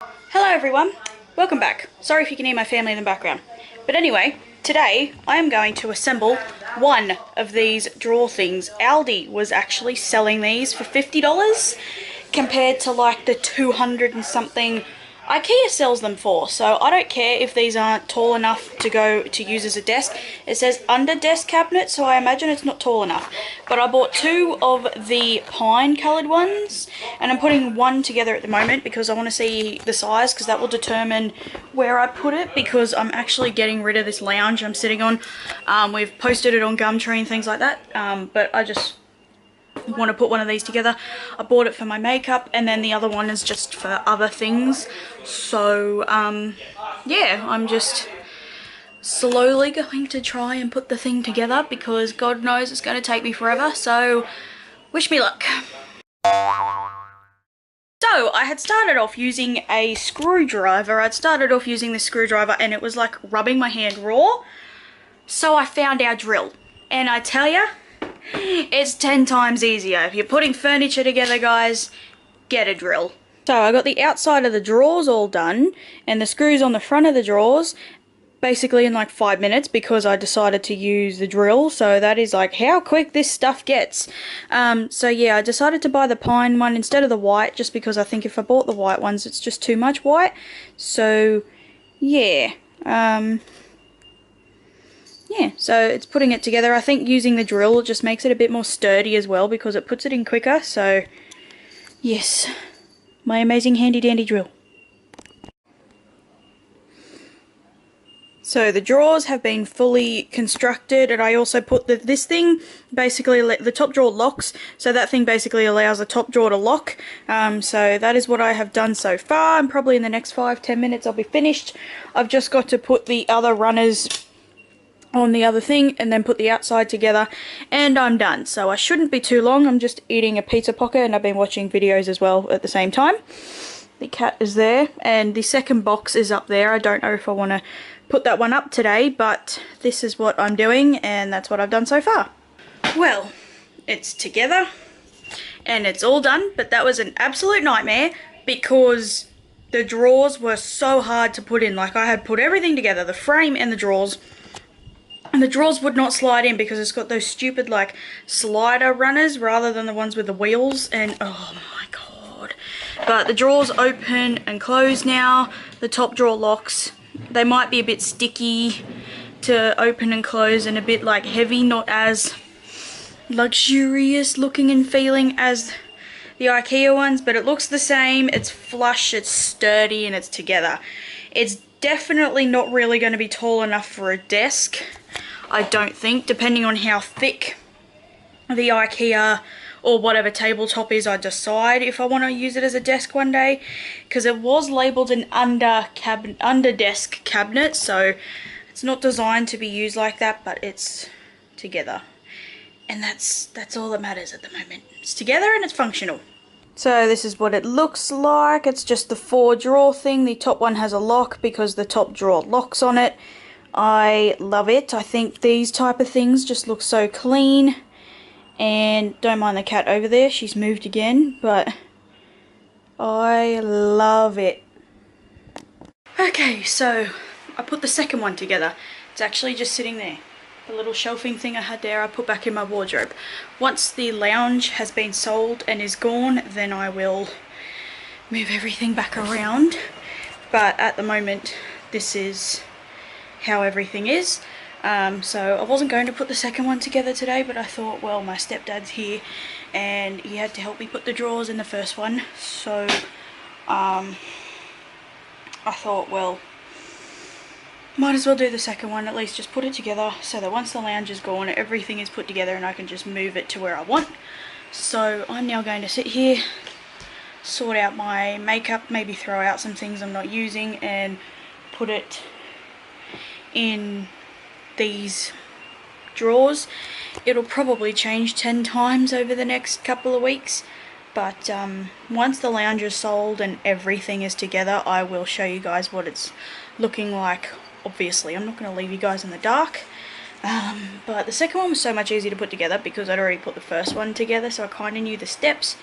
Hello everyone, welcome back. Sorry if you can hear my family in the background. But anyway, today I am going to assemble one of these drawer things. Aldi was actually selling these for $50 compared to like the 200 and something Ikea sells them for. So I don't care if these aren't tall enough to go to use as a desk. It says under desk cabinet, so I imagine it's not tall enough. But I bought two of the pine coloured ones, and I'm putting one together at the moment because I want to see the size, because that will determine where I put it, because I'm actually getting rid of this lounge I'm sitting on. We've posted it on Gumtree and things like that, but I just want to put one of these together. I bought it for my makeup, and then the other one is just for other things. So yeah, I'm just slowly going to try and put the thing together, because God knows it's going to take me forever, so wish me luck. So I had started off using a screwdriver. I'd started off using this screwdriver and it was like rubbing my hand raw. So I found our drill, and I tell ya, it's 10 times easier. If you're putting furniture together, guys, get a drill. So I got the outside of the drawers all done, and the screws on the front of the drawers basically in like 5 minutes, because I decided to use the drill. So that is like how quick this stuff gets. So yeah, I decided to buy the pine one instead of the white, just because I think if I bought the white ones, it's just too much white. So yeah, yeah, so it's putting it together. I think using the drill just makes it a bit more sturdy as well, because it puts it in quicker. So yes, my amazing handy dandy drill. So the drawers have been fully constructed, and I also put this thing, basically the top drawer locks, so that thing basically allows the top drawer to lock. So that is what I have done so far, and probably in the next 5-10 minutes I'll be finished. I've just got to put the other runners on the other thing and then put the outside together, and I'm done. So I shouldn't be too long. I'm just eating a pizza pocket, and I've been watching videos as well at the same time. The cat is there, and the second box is up there. I don't know if I want to put that one up today, but this is what I'm doing, and that's what I've done so far. Well, it's together and it's all done, but that was an absolute nightmare because the drawers were so hard to put in. Like, I had put everything together, the frame and the drawers, and the drawers would not slide in because it's got those stupid like slider runners rather than the ones with the wheels, and oh my god. But the drawers open and close now. The top drawer locks. They might be a bit sticky to open and close, and a bit like heavy, not as luxurious looking and feeling as the Ikea ones, but it looks the same. It's flush, it's sturdy, and it's together. It's definitely not really going to be tall enough for a desk, I don't think, depending on how thick the Ikea or whatever tabletop is I decide if I want to use it as a desk one day, because it was labelled an under desk cabinet, so it's not designed to be used like that, but it's together, and that's all that matters at the moment. It's together and it's functional. So this is what it looks like. It's just the 4 drawer thing. The top one has a lock because the top drawer locks on it. I love it. I think these type of things just look so clean. And don't mind the cat over there, she's moved again, but I love it. Okay, so I put the second one together. It's actually just sitting there. The little shelving thing I had there, I put back in my wardrobe. Once the lounge has been sold and is gone, then I will move everything back around. But at the moment, this is how everything is. So I wasn't going to put the second one together today, but I thought, well, my stepdad's here and he had to help me put the drawers in the first one. So I thought, well, might as well do the second one, at least just put it together so that once the lounge is gone, everything is put together and I can just move it to where I want. So I'm now going to sit here, sort out my makeup, maybe throw out some things I'm not using, and put it in these drawers. It'll probably change 10 times over the next couple of weeks, but once the lounge is sold and everything is together, I will show you guys what it's looking like. Obviously, I'm not going to leave you guys in the dark, but the second one was so much easier to put together because I'd already put the first one together, so I kind of knew the steps,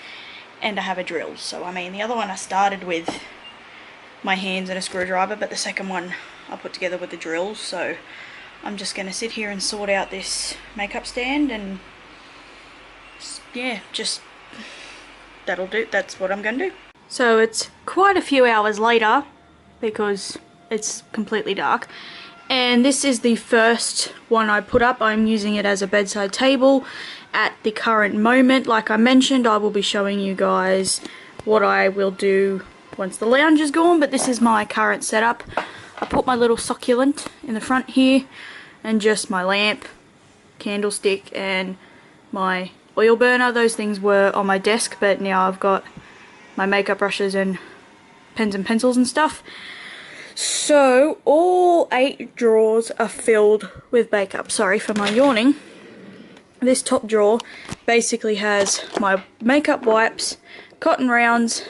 and I have a drill. So I mean, the other one I started with my hands and a screwdriver, but the second one I put together with the drills. So I'm just going to sit here and sort out this makeup stand, and yeah, just that'll do. That's what I'm going to do. So it's quite a few hours later because it's completely dark, and this is the first one I put up. I'm using it as a bedside table at the current moment. Like I mentioned, I will be showing you guys what I will do once the lounge is gone, but this is my current setup. I put my little succulent in the front here, and just my lamp, candlestick, and my oil burner. Those things were on my desk, but now I've got my makeup brushes and pens and pencils and stuff. So all 8 drawers are filled with makeup. Sorry for my yawning. This top drawer basically has my makeup wipes, cotton rounds,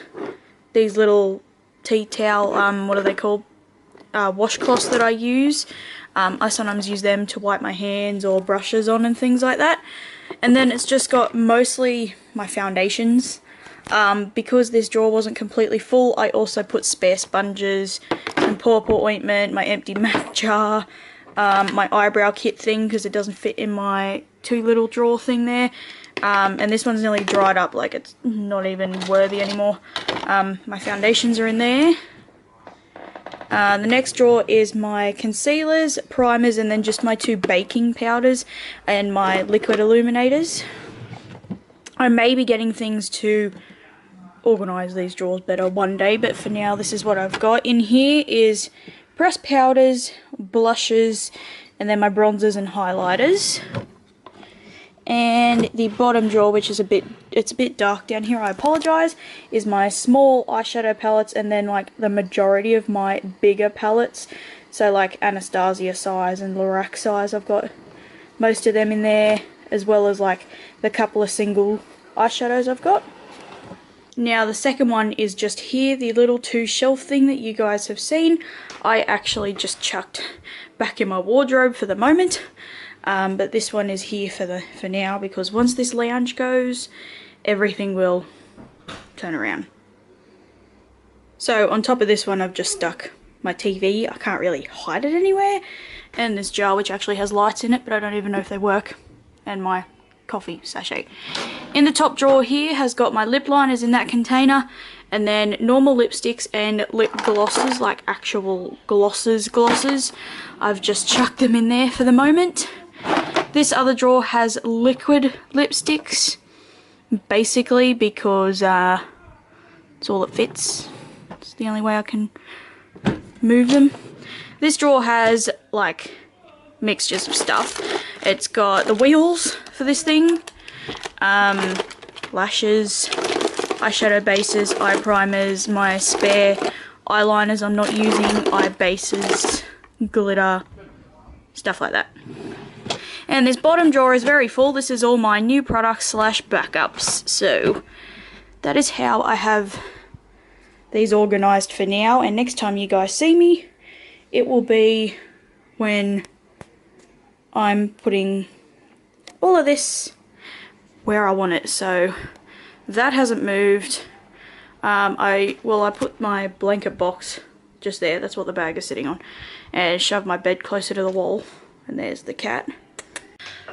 these little tea towel, what are they called? Washcloths that I use. I sometimes use them to wipe my hands or brushes on and things like that. And then it's just got mostly my foundations. Because this drawer wasn't completely full, I also put spare sponges, some pawpaw ointment, my empty MAC jar, my eyebrow kit thing because it doesn't fit in my 2 little drawer thing there. And this one's nearly dried up, like it's not even worthy anymore. My foundations are in there. The next drawer is my concealers, primers, and then just my 2 baking powders and my liquid illuminators. I may be getting things to organise these drawers better one day, but for now this is what I've got. In here is pressed powders, blushes, and then my bronzers and highlighters. And the bottom drawer, which is a bit dark down here, I apologise, is my small eyeshadow palettes, and then like the majority of my bigger palettes, so like Anastasia size and Lorac size, I've got most of them in there, as well as like the couple of single eyeshadows I've got. Now the second one is just here, the little 2 shelf thing that you guys have seen. I actually just chucked back in my wardrobe for the moment. But this one is here for now, because once this lounge goes, everything will turn around. So on top of this one, I've just stuck my TV. I can't really hide it anywhere. And this jar, which actually has lights in it, but I don't even know if they work. And my coffee sachet. In the top drawer here has got my lip liners in that container, and then normal lipsticks and lip glosses, like actual glosses. I've just chucked them in there for the moment. This other drawer has liquid lipsticks, basically because it's all that fits. It's the only way I can move them. This drawer has like mixtures of stuff. It's got the wheels for this thing, lashes, eyeshadow bases, eye primers, my spare eyeliners I'm not using, eye bases, glitter, stuff like that. And this bottom drawer is very full. This is all my new products / backups. So that is how I have these organised for now. And next time you guys see me, it will be when I'm putting all of this where I want it. So that hasn't moved. I put my blanket box just there. That's what the bag is sitting on. And shoved my bed closer to the wall. And there's the cat.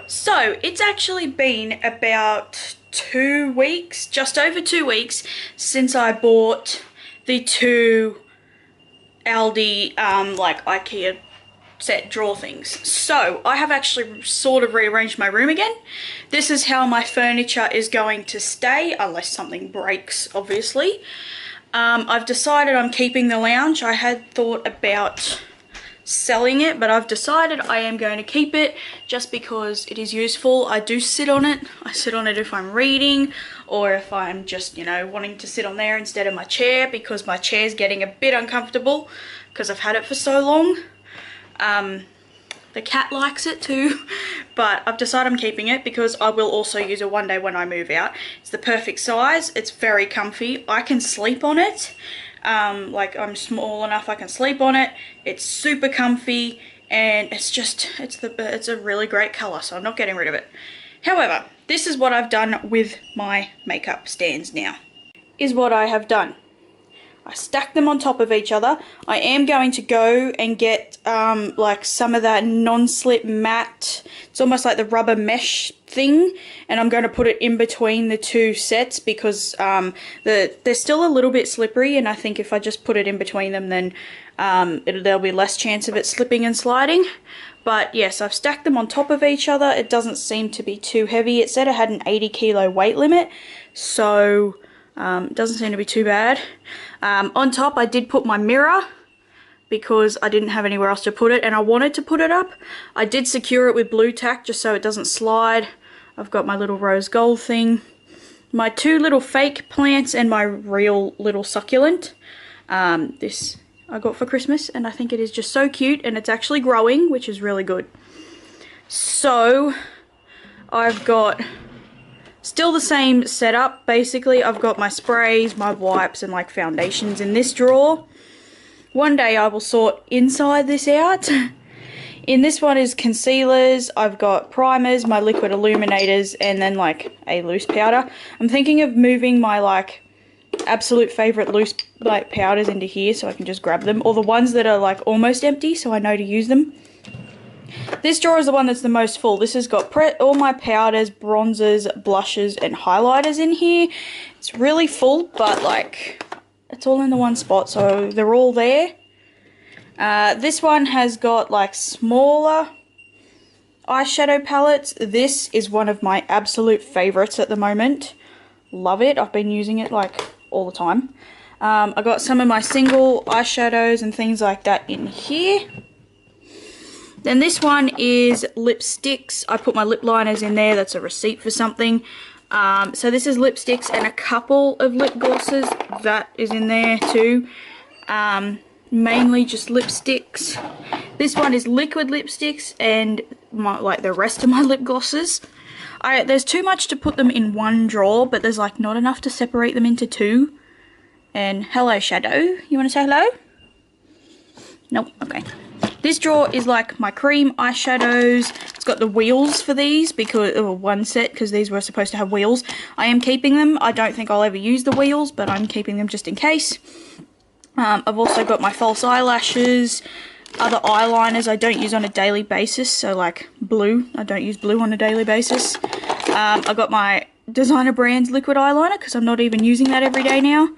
So it's actually been about 2 weeks, just over 2 weeks, since I bought the 2 Aldi like Ikea set drawer things. So I have actually sort of rearranged my room again. This is how my furniture is going to stay, unless something breaks, obviously. I've decided I'm keeping the lounge. I had thought about selling it, but I've decided I am going to keep it just because it is useful. I do sit on it. I sit on it if I'm reading, or if I'm just, you know, wanting to sit on there instead of my chair, because my chair's getting a bit uncomfortable because I've had it for so long. The cat likes it too, but I've decided I'm keeping it because I will also use it one day when I move out. It's the perfect size. It's very comfy. I can sleep on it. Like, I'm small enough I can sleep on it. It's super comfy, and it's a really great colour, so I'm not getting rid of it. However, this is what I've done with my makeup stands now. Is what I have done. I stacked them on top of each other. I am going to go and get like some of that non-slip matte, it's almost like the rubber mesh thing, and I'm going to put it in between the two sets because they're still a little bit slippery, and I think if I just put it in between them, then there'll be less chance of it slipping and sliding. But yes, I've stacked them on top of each other. It doesn't seem to be too heavy. It said it had an 80 kilo weight limit, so it doesn't seem to be too bad. On top I did put my mirror because I didn't have anywhere else to put it and I wanted to put it up. I did secure it with blue tack just so it doesn't slide. I've got my little rose gold thing, my two little fake plants and my real little succulent. This I got for Christmas and I think it is just so cute and it's actually growing, which is really good. So I've got still the same setup. Basically I've got my sprays, my wipes and like foundations in this drawer. One day I will sort inside this out. In this one is concealers, I've got primers, my liquid illuminators and then like a loose powder. I'm thinking of moving my like absolute favourite loose like powders into here so I can just grab them, or the ones that are like almost empty so I know to use them. This drawer is the one that's the most full. This has got all my powders, bronzers, blushes and highlighters in here. It's really full, but like it's all in the one spot, so they're all there. This one has got like smaller eyeshadow palettes. This is one of my absolute favourites at the moment. Love it. I've been using it like all the time. I got some of my single eyeshadows and things like that in here. Then this one is lipsticks. I put my lip liners in there. That's a receipt for something. So this is lipsticks and a couple of lip glosses. That is in there too. Mainly just lipsticks. This one is liquid lipsticks and like the rest of my lip glosses. There's too much to put them in one drawer, but there's like not enough to separate them into two. And hello, Shadow. You want to say hello? Nope. Okay. This drawer is like my cream eyeshadows. It's got the wheels for these because one set because these were supposed to have wheels. I am keeping them. I don't think I'll ever use the wheels, but I'm keeping them just in case. I've also got my false eyelashes, other eyeliners I don't use on a daily basis, so like blue. I don't use blue on a daily basis. I got my designer brands liquid eyeliner because I'm not even using that every day now.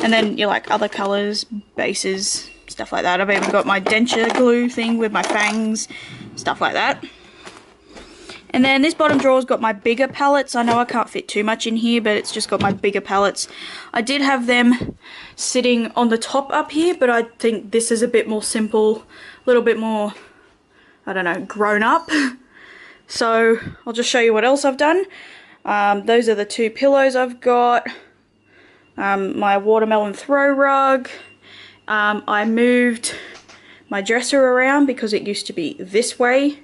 And then you like other colours, bases, stuff like that. I've even got my denture glue thing with my fangs, stuff like that. And then this bottom drawer's got my bigger palettes. I know I can't fit too much in here, but it's just got my bigger palettes. I did have them sitting on the top up here, but I think this is a bit more simple, a little bit more, I don't know, grown up. So I'll just show you what else I've done. Those are the two pillows I've got. My watermelon throw rug. I moved my dresser around because it used to be this way.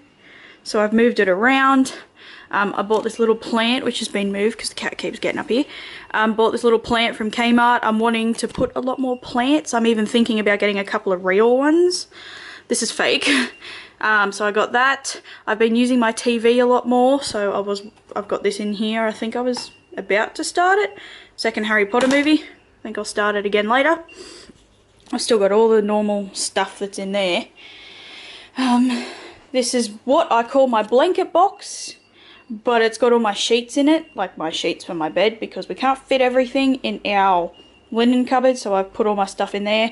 So I've moved it around. I bought this little plant which has been moved because the cat keeps getting up here. Bought this little plant from Kmart. I'm wanting to put a lot more plants. I'm even thinking about getting a couple of real ones. This is fake. So I got that. I've been using my TV a lot more, so I've got this in here. I think I was about to start it. Second Harry Potter movie. I think I'll start it again later. I've still got all the normal stuff that's in there. This is what I call my blanket box, but it's got all my sheets in it, like my sheets for my bed, because we can't fit everything in our linen cupboard, so I've put all my stuff in there.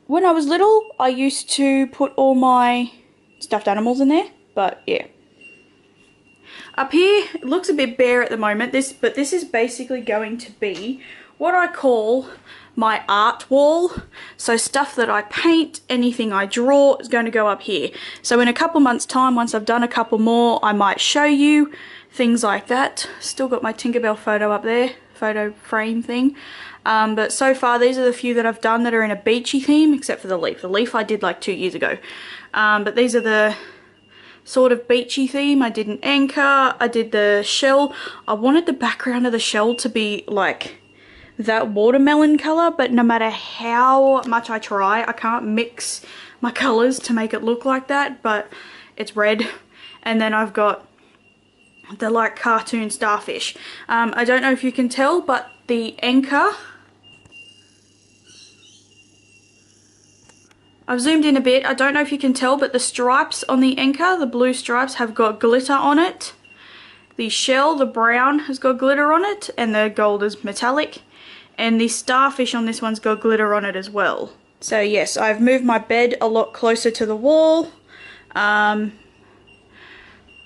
When I was little, I used to put all my stuffed animals in there, but yeah. Up here, it looks a bit bare at the moment, but this is basically going to be what I call my art wall. So stuff that I paint, anything I draw is going to go up here. So in a couple months time, once I've done a couple more, I might show you things like that. Still got my Tinkerbell photo up there, photo frame thing. But so far these are the few that I've done that are in a beachy theme, except for the leaf. The leaf I did like 2 years ago. But these are the sort of beachy theme. I did an anchor, I did the shell. I wanted the background of the shell to be like that watermelon colour, but no matter how much I try, I can't mix my colours to make it look like that, but it's red. And then I've got the like cartoon starfish. I don't know if you can tell, but the anchor I've zoomed in a bit. I don't know if you can tell, but the stripes on the anchor, the blue stripes, have got glitter on it. The shell, the brown, has got glitter on it, and the gold is metallic. And the starfish on this one's got glitter on it as well. So yes, I've moved my bed a lot closer to the wall. I'm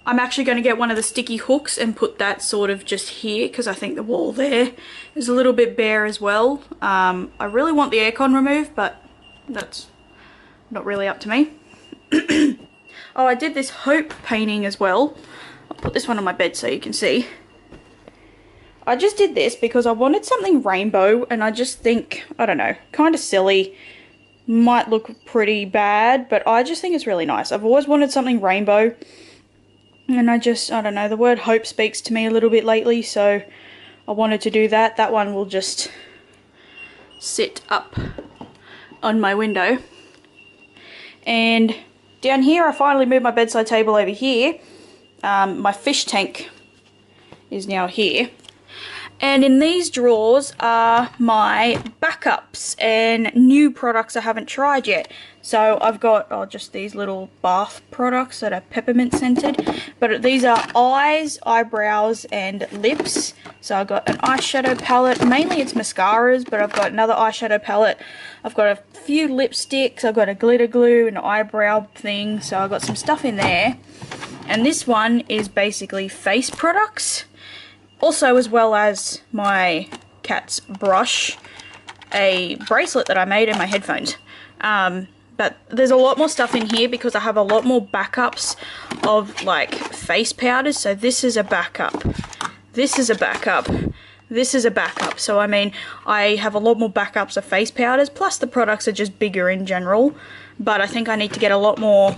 actually going to get one of the sticky hooks and put that sort of just here, because I think the wall there is a little bit bare as well. I really want the aircon removed, but that's not really up to me. Oh, I did this hope painting as well. I'll put this one on my bed so you can see. I just did this because I wanted something rainbow, and I just think, I don't know, kind of silly. Might look pretty bad, but I just think it's really nice. I've always wanted something rainbow, and I don't know, the word hope speaks to me a little bit lately, so I wanted to do that. That one will just sit up on my window. And down here, I finally moved my bedside table over here. My fish tank is now here. And in these drawers are my backups and new products I haven't tried yet. So I've got just these little bath products that are peppermint scented. But these are eyes, eyebrows and lips. So I've got an eyeshadow palette. Mainly it's mascaras, but I've got another eyeshadow palette. I've got a few lipsticks. I've got a glitter glue, an eyebrow thing. So I've got some stuff in there. And this one is basically face products. Also, as well as my cat's brush, a bracelet that I made, and my headphones. But there's a lot more stuff in here because I have a lot more backups of like face powders. So this is a backup. This is a backup. This is a backup. So I mean, I have a lot more backups of face powders, plus the products are just bigger in general. But I think I need to get a lot more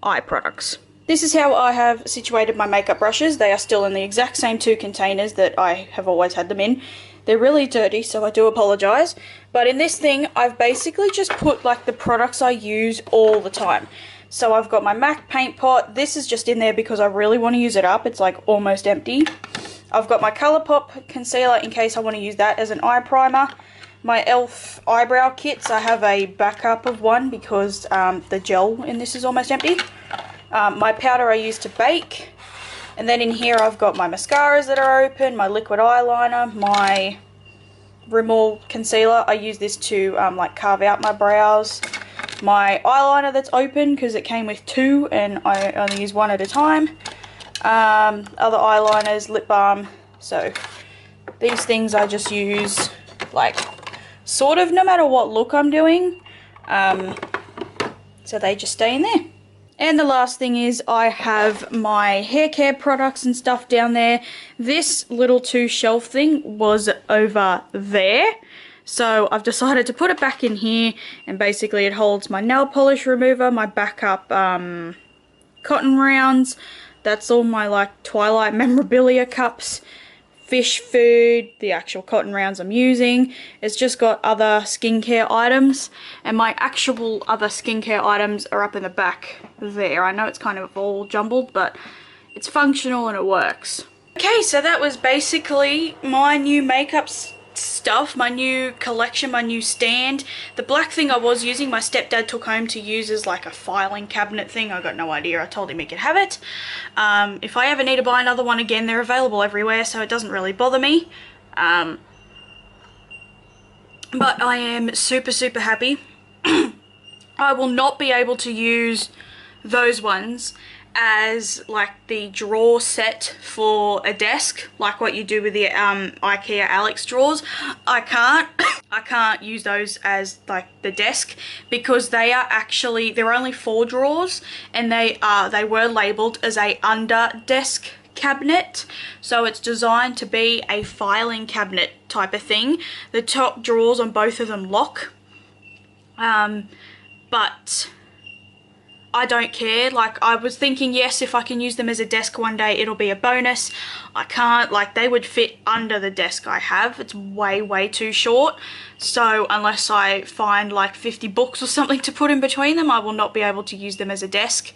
eye products. This is how I have situated my makeup brushes. They are still in the exact same 2 containers that I have always had them in. They're really dirty, so I do apologise. But in this thing, I've basically just put like the products I use all the time. So I've got my MAC paint pot. This is just in there because I really want to use it up. It's like almost empty. I've got my Colourpop concealer in case I want to use that as an eye primer. My e.l.f. eyebrow kits, I have a backup of one because the gel in this is almost empty. My powder I use to bake, and then in here I've got my mascaras that are open, my liquid eyeliner, my Rimmel concealer. I use this to like carve out my brows. My eyeliner that's open because it came with 2 and I only use 1 at a time. Other eyeliners, lip balm. So these things I just use like sort of no matter what look I'm doing. So they just stay in there. And the last thing is I have my hair care products and stuff down there. This little 2 shelf thing was over there. So I've decided to put it back in here, and basically it holds my nail polish remover, my backup cotton rounds. That's all my like Twilight memorabilia cups, fish food, the actual cotton rounds I'm using. It's just got other skincare items, and my actual other skincare items are up in the back there. I know it's kind of all jumbled, but it's functional and it works. Okay, so that was basically my new makeup stuff, my new collection, my new stand. The black thing I was using, my stepdad took home to use as like a filing cabinet thing. I got no idea. I told him he could have it. If I ever need to buy another one again, they're available everywhere, so it doesn't really bother me. But I am super, super happy. I will not be able to use those ones as like the drawer set for a desk, like what you do with the Ikea Alex drawers. I can't use those as like the desk because they are actually, they're only 4 drawers, and they were labeled as a under desk cabinet, so it's designed to be a filing cabinet type of thing. The top drawers on both of them lock, but I don't care. Like, I was thinking, yes, if I can use them as a desk one day, it'll be a bonus. I can't. Like, they would fit under the desk I have. It's way, way too short. So unless I find like 50 books or something to put in between them, I will not be able to use them as a desk.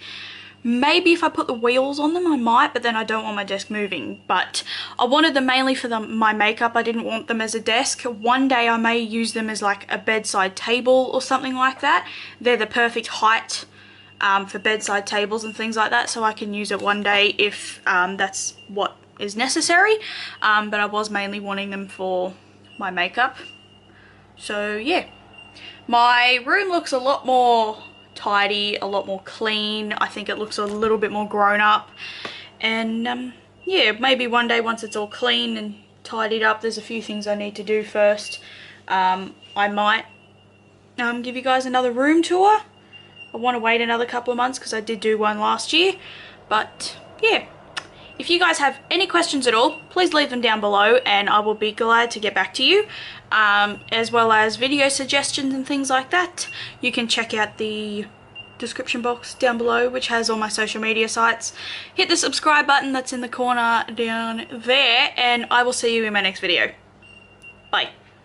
Maybe if I put the wheels on them I might, but then I don't want my desk moving. But I wanted them mainly for my makeup. I didn't want them as a desk. One day I may use them as like a bedside table or something like that. They're the perfect height for bedside tables and things like that, so I can use it one day if that's what is necessary. But I was mainly wanting them for my makeup. So yeah, my room looks a lot more tidy, a lot more clean. I think it looks a little bit more grown up, and yeah, maybe one day once it's all clean and tidied up, there's a few things I need to do first. I might give you guys another room tour. I want to wait another couple of months because I did do one last year. But yeah, if you guys have any questions at all, please leave them down below and I will be glad to get back to you. As well as video suggestions and things like that. You can check out the description box down below, which has all my social media sites. Hit the subscribe button that's in the corner down there, and I will see you in my next video. Bye.